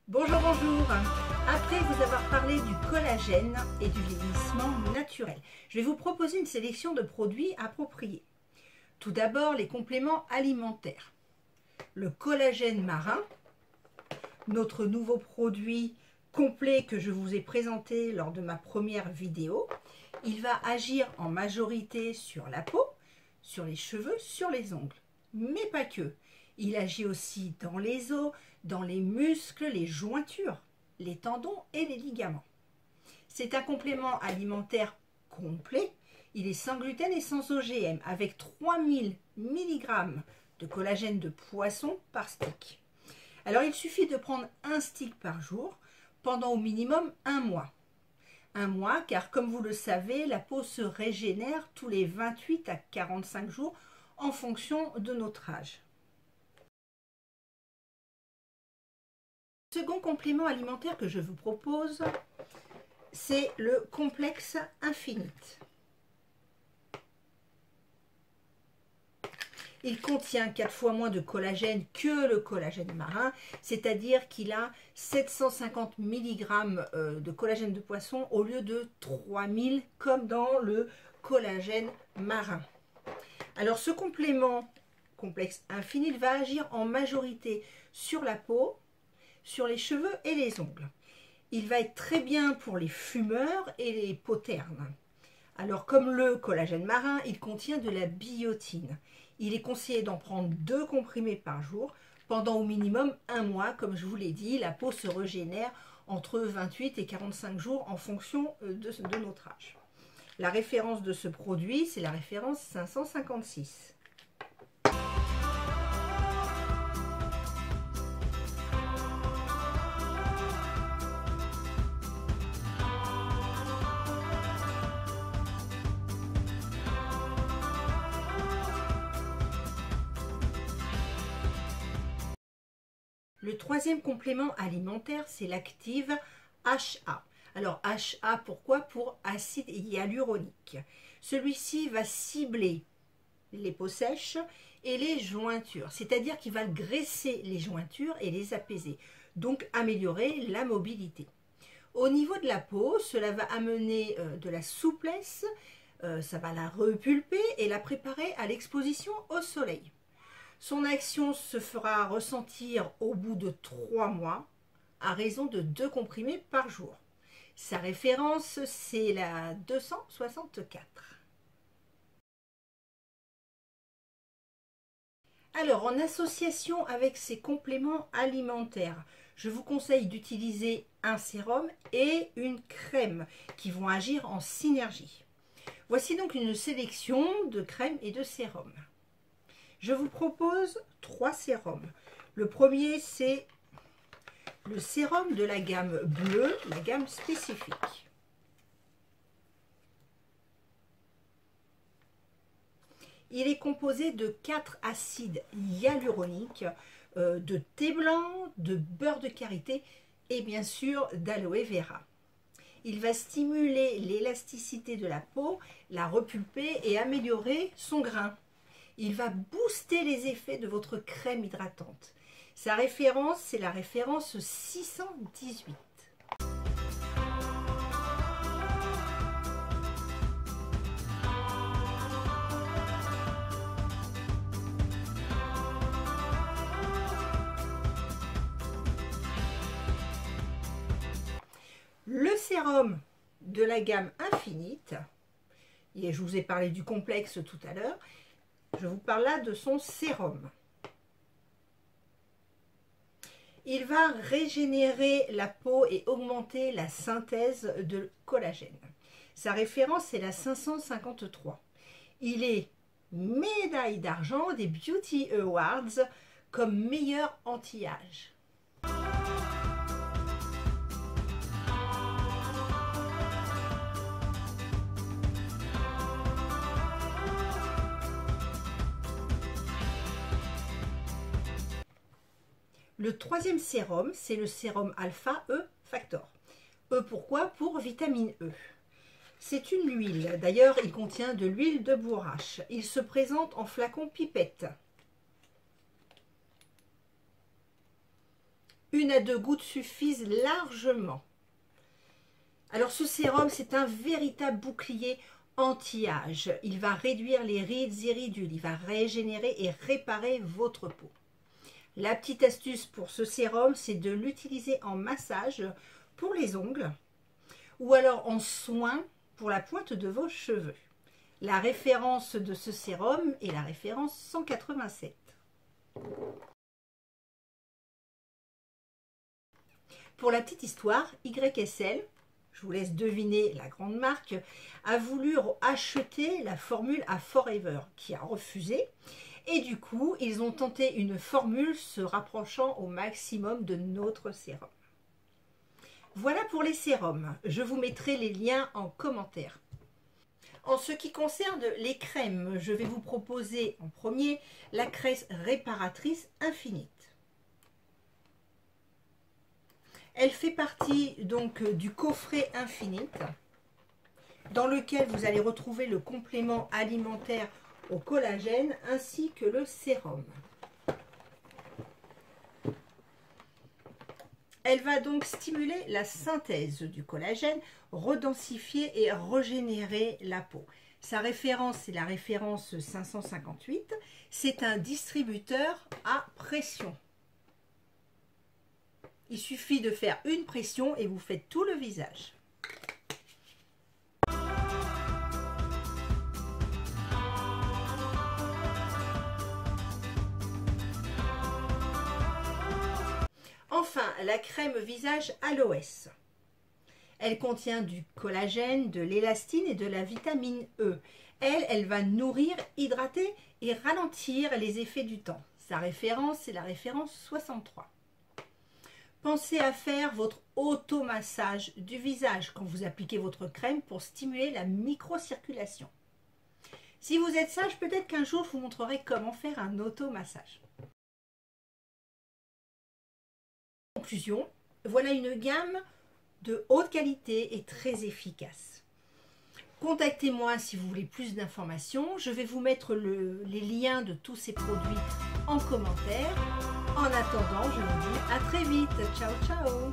Bonjour, bonjour. Après vous avoir parlé du collagène et du vieillissement naturel, je vais vous proposer une sélection de produits appropriés. Tout d'abord, les compléments alimentaires. Le collagène marin, notre nouveau produit complet que je vous ai présenté lors de ma première vidéo. Il va agir en majorité sur la peau, sur les cheveux, sur les ongles, mais pas que. Il agit aussi dans les os, dans les muscles, les jointures, les tendons et les ligaments. C'est un complément alimentaire complet. Il est sans gluten et sans OGM, avec 3000 mg de collagène de poisson par stick. Alors, il suffit de prendre un stick par jour pendant au minimum un mois. Un mois, car comme vous le savez, la peau se régénère tous les 28 à 45 jours en fonction de notre âge. Le second complément alimentaire que je vous propose, c'est le complexe Infinite. Il contient 4 fois moins de collagène que le collagène marin, c'est-à-dire qu'il a 750 mg de collagène de poisson au lieu de 3000 comme dans le collagène marin. Alors ce complément complexe Infinite va agir en majorité sur la peau, sur les cheveux et les ongles. Il va être très bien pour les fumeurs et les peaux ternes. Alors comme le collagène marin, il contient de la biotine. Il est conseillé d'en prendre 2 comprimés par jour pendant au minimum un mois. Comme je vous l'ai dit, la peau se régénère entre 28 et 45 jours en fonction de notre âge. La référence de ce produit, c'est la référence 556. Le troisième complément alimentaire, c'est l'active HA. Alors HA, pourquoi? Pour acide hyaluronique. Celui-ci va cibler les peaux sèches et les jointures, c'est-à-dire qu'il va graisser les jointures et les apaiser, donc améliorer la mobilité. Au niveau de la peau, cela va amener de la souplesse, ça va la repulper et la préparer à l'exposition au soleil. Son action se fera ressentir au bout de 3 mois à raison de 2 comprimés par jour. Sa référence, c'est la 264. Alors, en association avec ces compléments alimentaires, je vous conseille d'utiliser un sérum et une crème qui vont agir en synergie. Voici donc une sélection de crèmes et de sérums. Je vous propose 3 sérums. Le premier, c'est le sérum de la gamme bleue, la gamme spécifique. Il est composé de 4 acides hyaluroniques, de thé blanc, de beurre de karité et bien sûr d'aloe vera. Il va stimuler l'élasticité de la peau, la repulper et améliorer son grain. Il va booster les effets de votre crème hydratante. Sa référence, c'est la référence 618. Le sérum de la gamme Infinite, et je vous ai parlé du complexe tout à l'heure, je vous parle là de son sérum. Il va régénérer la peau et augmenter la synthèse de collagène. Sa référence est la 553. Il est médaille d'argent des Beauty Awards comme meilleur anti-âge. Le troisième sérum, c'est le sérum Alpha E Factor. E pourquoi? Pour vitamine E. C'est une huile. D'ailleurs, il contient de l'huile de bourrache. Il se présente en flacon pipette. 1 à 2 gouttes suffisent largement. Alors ce sérum, c'est un véritable bouclier anti-âge. Il va réduire les rides et ridules, il va régénérer et réparer votre peau. La petite astuce pour ce sérum, c'est de l'utiliser en massage pour les ongles ou alors en soin pour la pointe de vos cheveux. La référence de ce sérum est la référence 187. Pour la petite histoire, YSL, je vous laisse deviner la grande marque, a voulu acheter la formule à Forever, qui a refusé. Et du coup, ils ont tenté une formule se rapprochant au maximum de notre sérum. Voilà pour les sérums. Je vous mettrai les liens en commentaire. En ce qui concerne les crèmes, je vais vous proposer en premier la crème réparatrice Infinite. Elle fait partie donc du coffret Infinite dans lequel vous allez retrouver le complément alimentaire au collagène ainsi que le sérum. Elle va donc stimuler la synthèse du collagène, redensifier et régénérer la peau. Sa référence, c'est la référence 558. C'est un distributeur à pression. Il suffit de faire une pression et vous faites tout le visage. Enfin, la crème visage Aloès. Elle contient du collagène, de l'élastine et de la vitamine E. Elle va nourrir, hydrater et ralentir les effets du temps. Sa référence, c'est la référence 63. Pensez à faire votre automassage du visage quand vous appliquez votre crème pour stimuler la microcirculation. Si vous êtes sage, peut-être qu'un jour je vous montrerai comment faire un automassage. En conclusion, voilà une gamme de haute qualité et très efficace. Contactez-moi si vous voulez plus d'informations. Je vais vous mettre les liens de tous ces produits en commentaire. En attendant, je vous dis à très vite. Ciao, ciao!